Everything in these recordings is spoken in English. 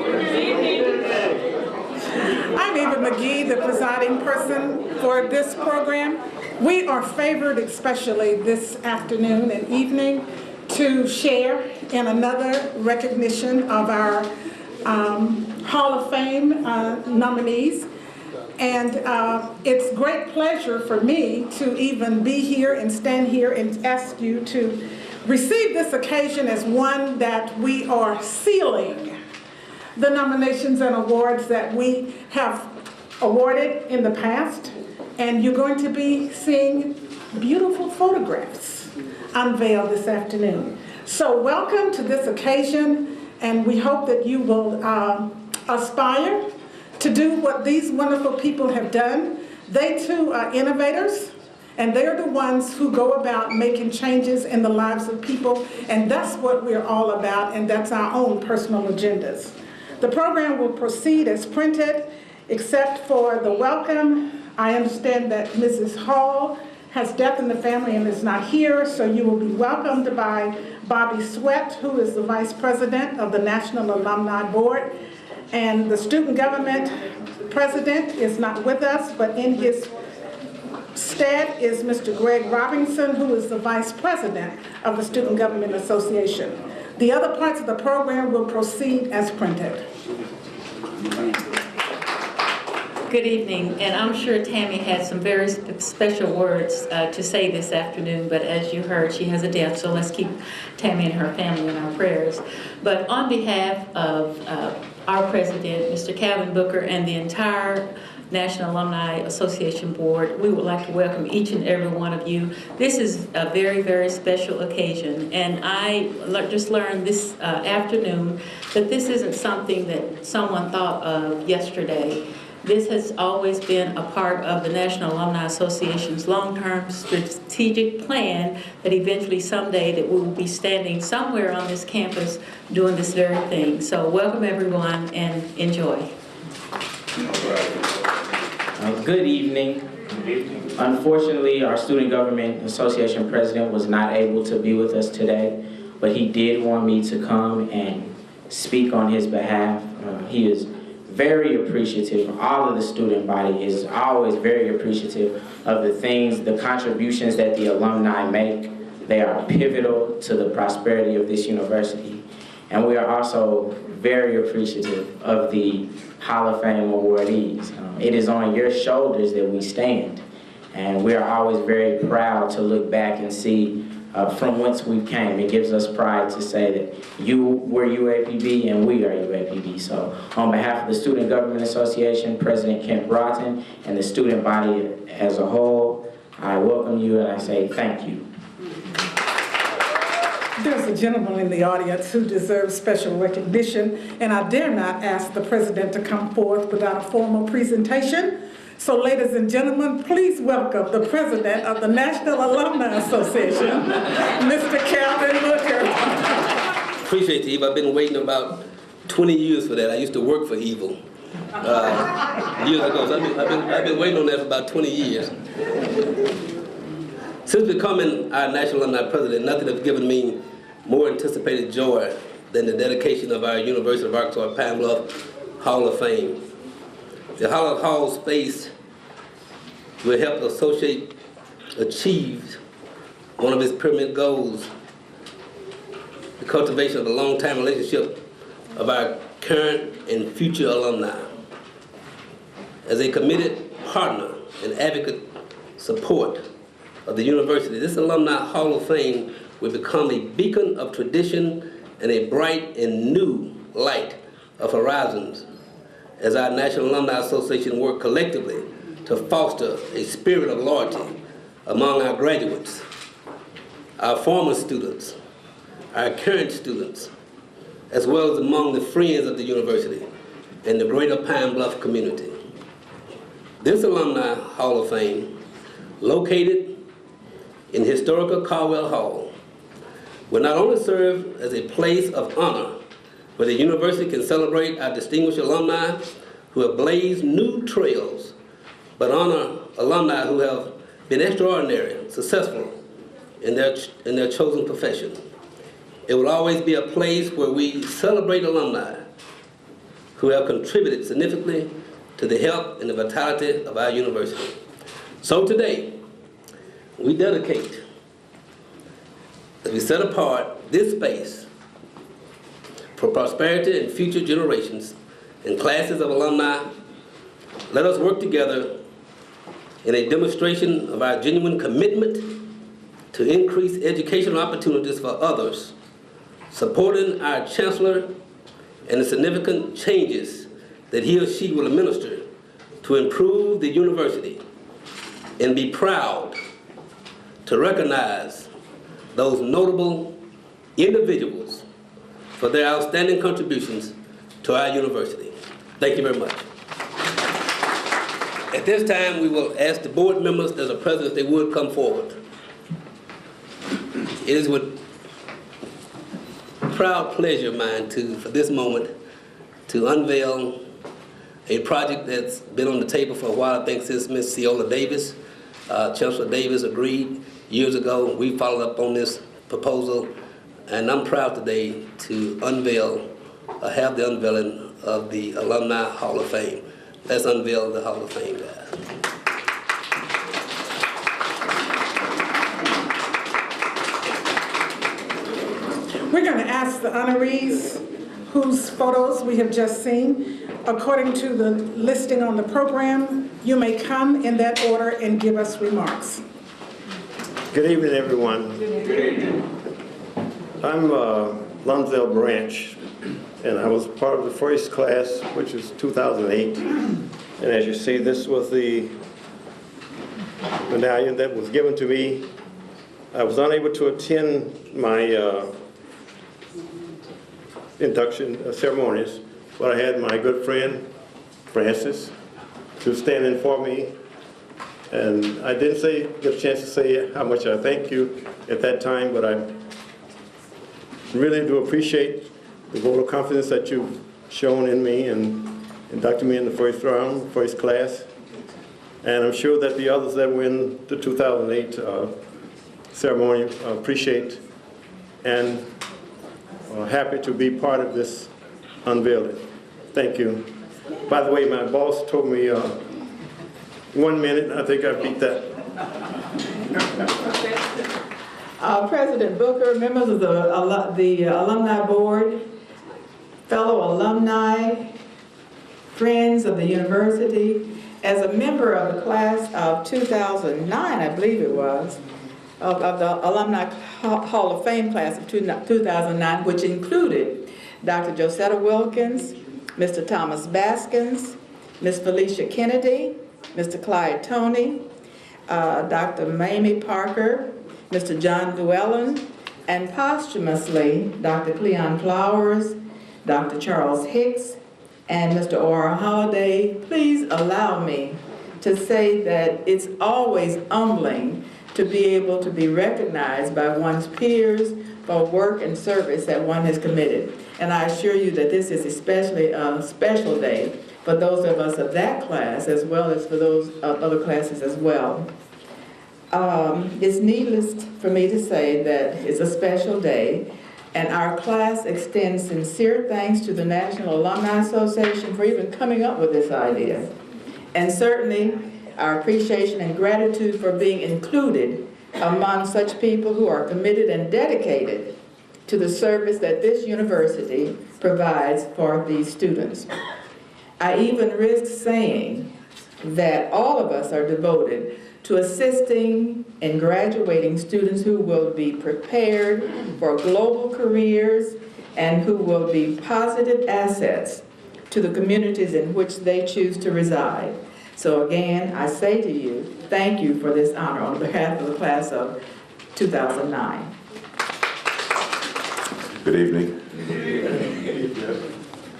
I'm Eva McGee, the presiding person for this program. We are favored, especially this afternoon and evening, to share in another recognition of our Hall of Fame nominees. And it's great pleasure for me to even be here and stand here and ask you to receive this occasion as one that we are sealing the nominations and awards that we have awarded in the past. And you're going to be seeing beautiful photographs unveiled this afternoon. So welcome to this occasion, and we hope that you will aspire to do what these wonderful people have done. They too are innovators, and they're the ones who go about making changes in the lives of people, and that's what we're all about, and that's our own personal agendas. The program will proceed as printed, except for the welcome. I understand that Mrs. Hall has death in the family and is not here, so you will be welcomed by Bobby Sweat, who is the Vice President of the National Alumni Board. And the Student Government President is not with us, but in his stead is Mr. Greg Robinson, who is the Vice President of the Student Government Association. The other parts of the program will proceed as printed. Good evening, and I'm sure Tammy had some very special words to say this afternoon, but as you heard, she has a death, so let's keep Tammy and her family in our prayers. But on behalf of our president, Mr. Calvin Booker, and the entire National Alumni Association Board, we would like to welcome each and every one of you. This is a very, very special occasion, and I just learned this afternoon that this isn't something that someone thought of yesterday. This has always been a part of the National Alumni Association's long-term strategic plan that eventually someday that we will be standing somewhere on this campus doing this very thing. So welcome everyone and enjoy. Good evening. Unfortunately, our Student Government Association president was not able to be with us today, but he did want me to come and speak on his behalf. He is very appreciative. All of the student body is always very appreciative of the things, the contributions that the alumni make. They are pivotal to the prosperity of this university. And we are also very appreciative of the Hall of Fame awardees. It is on your shoulders that we stand. And we are always very proud to look back and see from whence we came. It gives us pride to say that you were UAPB and we are UAPB. So on behalf of the Student Government Association, President Kent Broughton, and the student body as a whole, I welcome you and I say thank you. There's a gentleman in the audience who deserves special recognition, and I dare not ask the president to come forth without a formal presentation. So ladies and gentlemen, please welcome the president of the National Alumni Association, Mr. Calvin Booker. Appreciate you, Eve. I've been waiting about 20 years for that. I used to work for Evil years ago, so I've been waiting on that for about 20 years. Since becoming our National Alumni President, nothing has given me more anticipated joy than the dedication of our University of Arkansas Pine Bluff Hall of Fame. The Hall space will help the associate achieve one of its pyramid goals, the cultivation of a long-time relationship of our current and future alumni. As a committed partner and advocate support of the university, this Alumni Hall of Fame will become a beacon of tradition and a bright and new light of horizons as our National Alumni Association work collectively to foster a spirit of loyalty among our graduates, our former students, our current students, as well as among the friends of the university and the greater Pine Bluff community. This Alumni Hall of Fame, located in historical Caldwell Hall, will not only serve as a place of honor where the university can celebrate our distinguished alumni who have blazed new trails, but honor alumni who have been extraordinary, successful in their chosen profession. It will always be a place where we celebrate alumni who have contributed significantly to the health and the vitality of our university. So today, we dedicate, as we set apart this space for prosperity and future generations and classes of alumni, let us work together in a demonstration of our genuine commitment to increase educational opportunities for others, supporting our chancellor and the significant changes that he or she will administer to improve the university, and be proud to recognize those notable individuals for their outstanding contributions to our university. Thank you very much. At this time, we will ask the board members, as a president, if they would come forward. It is with proud pleasure of mine for this moment, to unveil a project that's been on the table for a while, I think since Ms. Ciola Davis. Chancellor Davis agreed years ago. We followed up on this proposal, and I'm proud today to have the unveiling of the Alumni Hall of Fame. Let's unveil the Hall of Fame, guys. We're going to ask the honorees whose photos we have just seen. According to the listing on the program, you may come in that order and give us remarks. Good evening, everyone. Good evening. I'm Lumsdale Branch, and I was part of the first class, which is 2008. And as you see, this was the medallion that was given to me. I was unable to attend my induction ceremonies, but I had my good friend, Francis, to stand in for me. And I didn't get a chance to say how much I thank you at that time, but I really do appreciate the vote of confidence that you've shown in me and inducted me in the first round, first class. And I'm sure that the others that were in the 2008 ceremony appreciate and are happy to be part of this unveiling. Thank you. By the way, my boss told me 1 minute. I think I beat that. President Booker, members of the Alumni Board, fellow alumni, friends of the university, as a member of the class of 2009, I believe it was, of the Alumni Hall of Fame class of 2009, which included Dr. Josetta Wilkins, Mr. Thomas Baskins, Ms. Felicia Kennedy, Mr. Clyde Toney, Dr. Mamie Parker, Mr. John Llewellyn, and posthumously, Dr. Cleon Flowers, Dr. Charles Hicks, and Mr. Ora Holliday. Please allow me to say that it's always humbling to be able to be recognized by one's peers for work and service that one has committed. And I assure you that this is especially a special day for those of us of that class, as well as for those of other classes as well. It's needless for me to say that it's a special day, and our class extends sincere thanks to the National Alumni Association for even coming up with this idea. And certainly our appreciation and gratitude for being included among such people who are committed and dedicated to the service that this university provides for these students. I even risk saying that all of us are devoted to assisting and graduating students who will be prepared for global careers and who will be positive assets to the communities in which they choose to reside. So again, I say to you, thank you for this honor on behalf of the class of 2009. Good evening.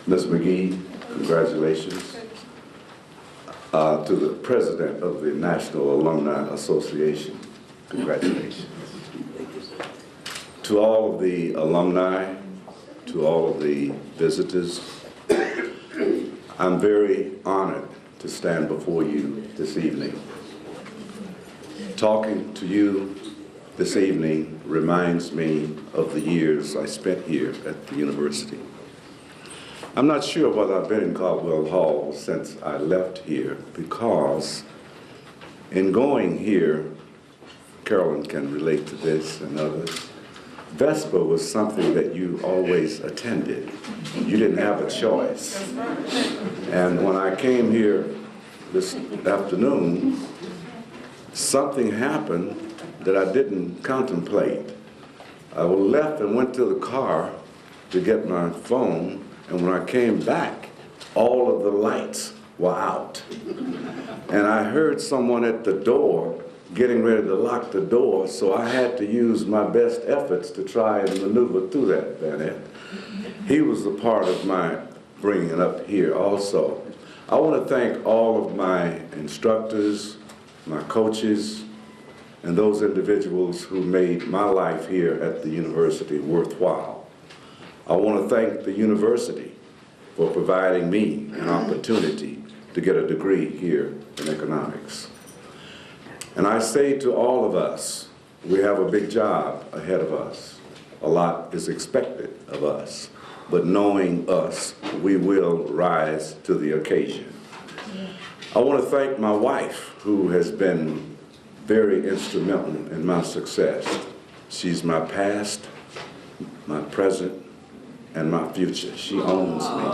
Ms. McGee, congratulations. To the President of the National Alumni Association, congratulations. To all of the alumni, to all of the visitors, I'm very honored to stand before you this evening. Talking to you this evening reminds me of the years I spent here at the university. I'm not sure whether I've been in Caldwell Hall since I left here, because in going here, Carolyn can relate to this and others, Vesper was something that you always attended. You didn't have a choice. And when I came here this afternoon, something happened that I didn't contemplate. I left and went to the car to get my phone, and when I came back, all of the lights were out. And I heard someone at the door getting ready to lock the door, so I had to use my best efforts to try and maneuver through that, Bennett. He was a part of my bringing it up here also. I want to thank all of my instructors, my coaches, and those individuals who made my life here at the university worthwhile. I want to thank the university for providing me an opportunity to get a degree here in economics. And I say to all of us, we have a big job ahead of us. A lot is expected of us, but knowing us, we will rise to the occasion. I want to thank my wife, who has been very instrumental in my success. She's my past, my present, and my future. She owns me.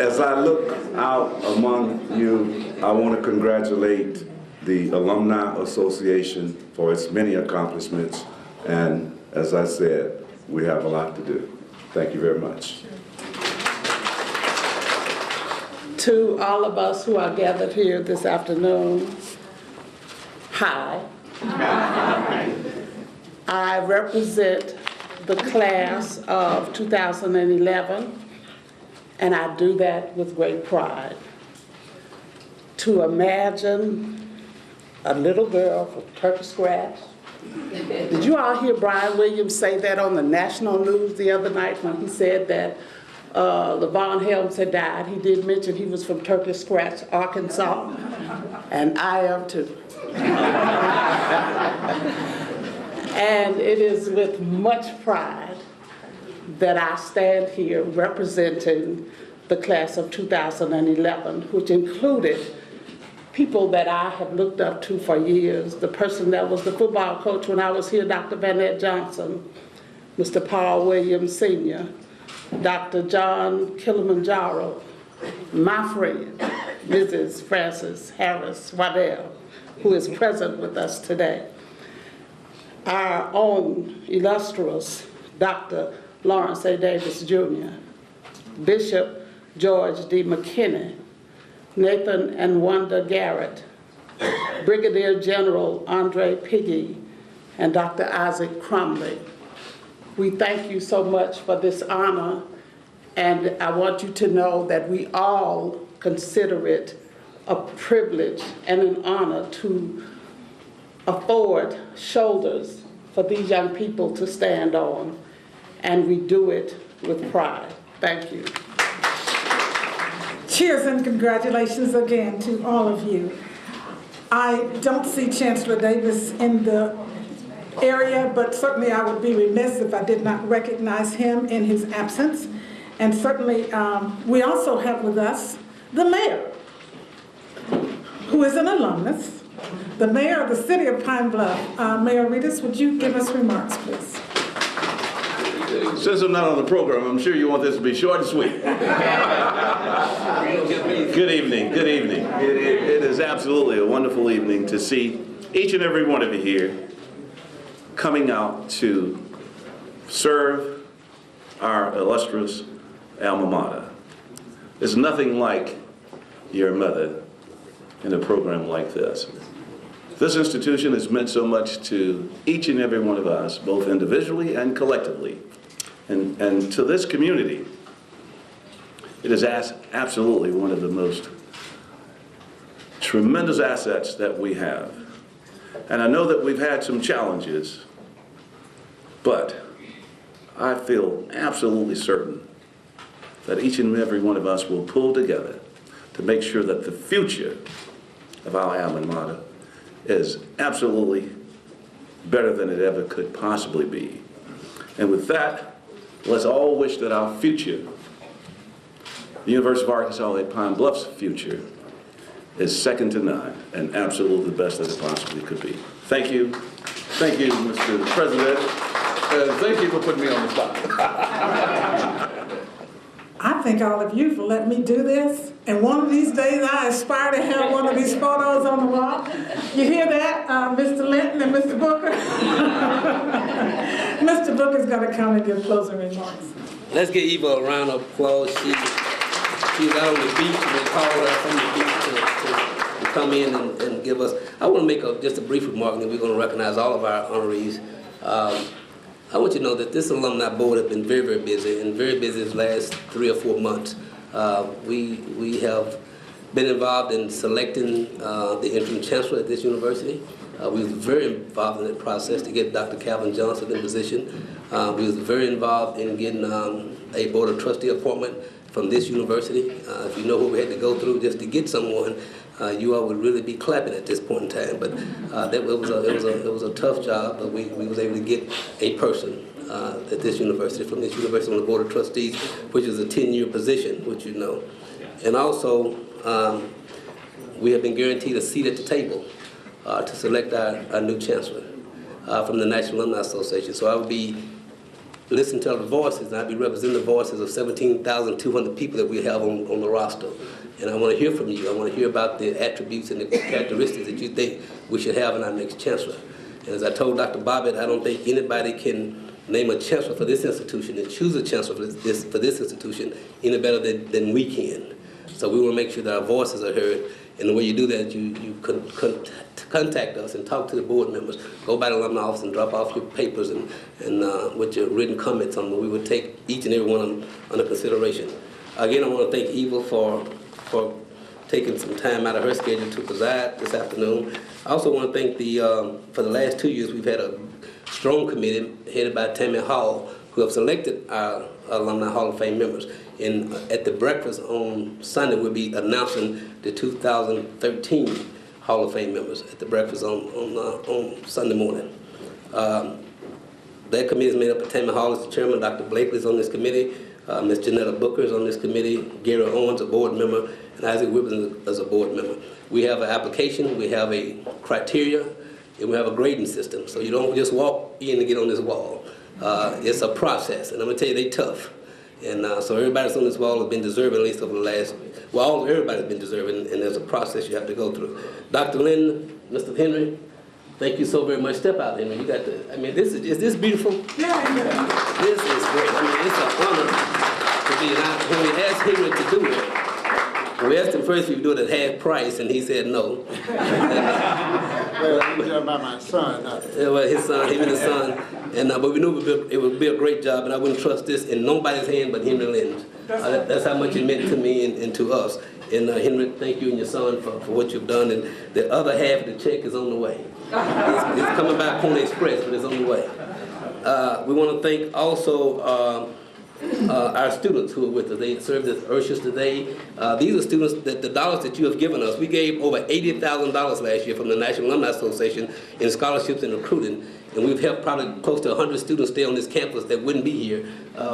As I look out among you, I want to congratulate the Alumni Association for its many accomplishments, and as I said, we have a lot to do. Thank you very much. To all of us who are gathered here this afternoon, hi. I represent the class of 2011, and I do that with great pride. To imagine a little girl from Turkey Scratch. Did you all hear Brian Williams say that on the national news the other night when he said that LaVon Helms had died? He did mention he was from Turkey Scratch, Arkansas, and I am too. And it is with much pride that I stand here representing the class of 2011, which included people that I have looked up to for years. The person that was the football coach when I was here, Dr. Vanette Johnson, Mr. Paul Williams Sr., Dr. John Kilimanjaro, my friend, Mrs. Frances Harris Waddell, who is present with us today, our own illustrious Dr. Lawrence A. Davis Jr., Bishop George D. McKinney, Nathan and Wanda Garrett, Brigadier General Andre Piggy, and Dr. Isaac Crumley. We thank you so much for this honor, and I want you to know that we all consider it a privilege and an honor to afford shoulders for these young people to stand on, and we do it with pride. Thank you. Cheers and congratulations again to all of you. I don't see Chancellor Davis in the area, but certainly I would be remiss if I did not recognize him in his absence. And certainly we also have with us the mayor, who is an alumnus, the mayor of the city of Pine Bluff. Mayor Reedus, would you give us remarks, please? Since I'm not on the program, I'm sure you want this to be short and sweet. Good evening, good evening. It is absolutely a wonderful evening to see each and every one of you here coming out to serve our illustrious alma mater. There's nothing like your mother in a program like this. This institution has meant so much to each and every one of us, both individually and collectively. And to this community, it is absolutely one of the most tremendous assets that we have. And I know that we've had some challenges, but I feel absolutely certain that each and every one of us will pull together to make sure that the future of our alma mater is absolutely better than it ever could possibly be. And with that, let's all wish that our future, the University of Arkansas at Pine Bluff's future, is second to none and absolutely the best that it possibly could be. Thank you. Thank you, Mr. President. And thank you for putting me on the spot. I thank all of you for letting me do this. And one of these days, I aspire to have one of these photos on the wall. You hear that, Mr. Linton and Mr. Booker? Mr. Booker's going to come and give closing remarks. Let's give Eva a round of applause. She's out on the beach, and they called her from the beach to come in and give us. I want to make just a brief remark, and then we're going to recognize all of our honorees. I want you to know that this alumni board has been very, very busy, and very busy this last 3 or 4 months. We have been involved in selecting the interim chancellor at this university. We were very involved in that process to get Dr. Calvin Johnson in position. We was very involved in getting a board of trustee appointment from this university. If you know what we had to go through just to get someone, you all would really be clapping at this point in time. But it was a tough job, but we was able to get a person at this university, from this university on the board of trustees, which is a 10-year position, which you know. And also, we have been guaranteed a seat at the table to select our new chancellor from the National Alumni Association. So I would be listening to the voices, and I'd be representing the voices of 17,200 people that we have on the roster. And I want to hear from you. I want to hear about the attributes and the characteristics that you think we should have in our next chancellor. And as I told Dr. Bobbitt, I don't think anybody can name a chancellor for this institution and choose a chancellor for this institution any better than we can. So we want to make sure that our voices are heard. And the way you do that, you contact us and talk to the board members. Go by the alumni office and drop off your papers and with your written comments on them. We would take each and every one of them under consideration. Again, I want to thank Eva for taking some time out of her schedule to preside this afternoon. I also want to thank for the last 2 years, we've had a strong committee headed by Tammy Hall, who have selected our Alumni Hall of Fame members. And at the breakfast on Sunday, we'll be announcing the 2013 Hall of Fame members at the breakfast on Sunday morning. That committee is made up of Tammy Hall as the chairman, Dr. Blakely is on this committee, Ms. Janetta Booker is on this committee, Gary Owens, a board member, and Isaac Whippens as a board member. We have an application, we have a criteria, and we have a grading system. So you don't just walk in and get on this wall. It's a process, and I'm gonna tell you, they tough. And so everybody that's on this wall has been deserving, at least over the last, everybody's been deserving, and there's a process you have to go through. Dr. Lynn, Mr. Henry, thank you so very much. Step out, Henry. You got to, I mean, is this beautiful? Yeah. This is great. I mean, it's an honor to be, and when we asked Henry to do it, we asked him first if we would do it at half price, and he said no. Well, he was done by my son. Well, his son, him and his son. And, but we knew it would be a great job, and I wouldn't trust this in nobody's hand but Henry Lynn's. That's how much it meant to me and to us. And Henry, thank you and your son for what you've done. And the other half of the check is on the way. It's coming by Pony Express, but it's on the way. We want to thank also our students who are with us. They served as ushers today. These are students that the dollars that you have given us. We gave over $80,000 last year from the National Alumni Association in scholarships and recruiting. And we've helped probably close to 100 students stay on this campus that wouldn't be here,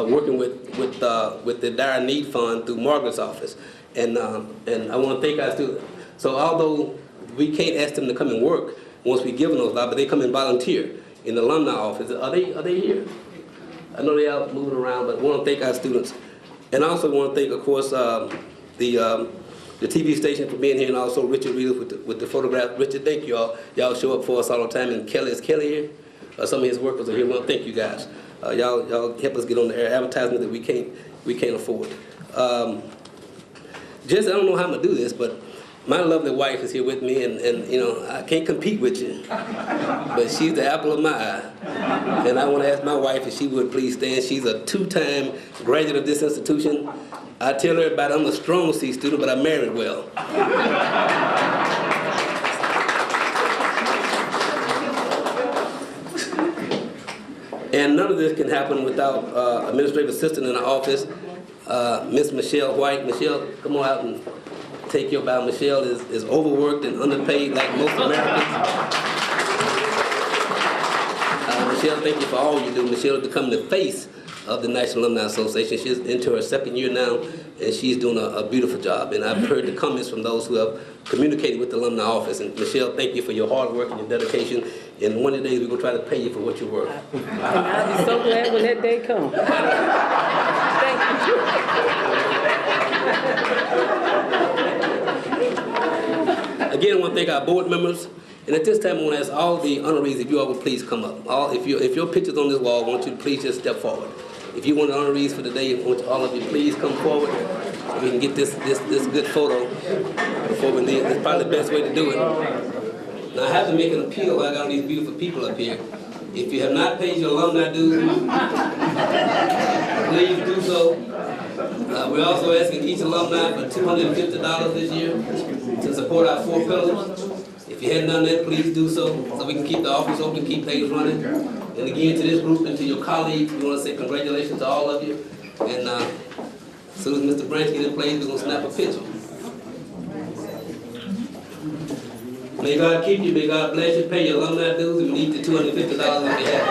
working with the Dire Need Fund through Margaret's office. And I want to thank our students. So although we can't ask them to come and work once we give them those dollars, but they come and volunteer in the alumni office. Are they here? I know they're out moving around, but I want to thank our students. And I also want to thank, of course, the TV station for being here, and also Richard Reeves with the photograph. Richard, thank you all. Y'all show up for us all the time. And Kelly, is Kelly here? Some of his workers are here. Well, thank you guys. Y'all help us get on the air advertisement that we can't afford. Jesse, I don't know how I'm gonna do this, but my lovely wife is here with me, and you know, I can't compete with you, but she's the apple of my eye. And I want to ask my wife if she would please stand. She's a 2-time graduate of this institution. I tell everybody I'm a strong C student, but I married well. And none of this can happen without administrative assistant in the office, Miss Michelle White. Michelle, come on out and take your bow. Michelle is overworked and underpaid like most Americans. Michelle, thank you for all you do. Michelle has become the face of the National Alumni Association. She's into her second year now, and she's doing a beautiful job. And I've heard the comments from those who have communicated with the alumni office. And Michelle, thank you for your hard work and your dedication. And one of the days we're going to try to pay you for what you're worth. And I'll be so glad when that day comes. Thank you. Again, I want to thank our board members. And at this time, I want to ask all the honorees if you all would please come up. If your picture's on this wall, I want you to please just step forward. If you want the honorees for the day, I want all of you please come forward so we can get this good photo before we leave. It's probably the best way to do it. Now, I have to make an appeal. I got all these beautiful people up here. If you have not paid your alumni dues, please do so. We're also asking each alumni for $250 this year to support our 4 pillars. If you hadn't done that, please do so we can keep the office open, keep things running. And again, to this group and to your colleagues, we want to say congratulations to all of you. And as soon as Mr. Branch gets in place, we're going to snap a picture. May God keep you, may God bless you, pay your alumni dues, and we need the $250 on behalf.